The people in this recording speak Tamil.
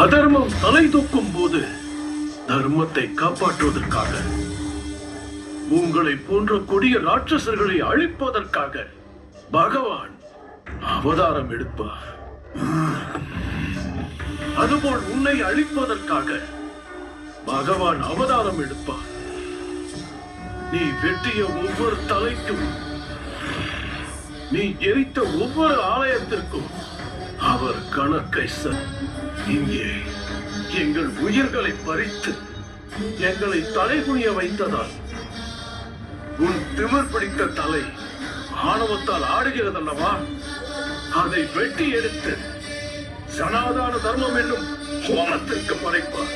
அதர்மம் தலை தூக்கும் போது தர்மத்தை காப்பாற்றுவதற்காக, உங்களை போன்ற கொடிய ராட்சசர்களை அழிப்பதற்காக பகவான் அவதாரம் எடுப்பார். அதுபோல் உன்னை அழிப்பதற்காக பகவான் அவதாரம் எடுப்பார். நீ வெட்டிய ஒவ்வொரு தலைக்கும், நீ எரித்த ஒவ்வொரு ஆலயத்திற்கும் அவர் கணக்கை இங்கே எங்கள் உயிர்களை பறித்து எங்களை தலைகுனிய வைத்ததால் உன் திமிர் பிடித்த தலை ஆணவத்தால் ஆடுகிறதல்லவா? அதை வெட்டி எடுத்து சனாதன தர்மம் என்னும் ஹோமத்திற்கு படைப்பார்.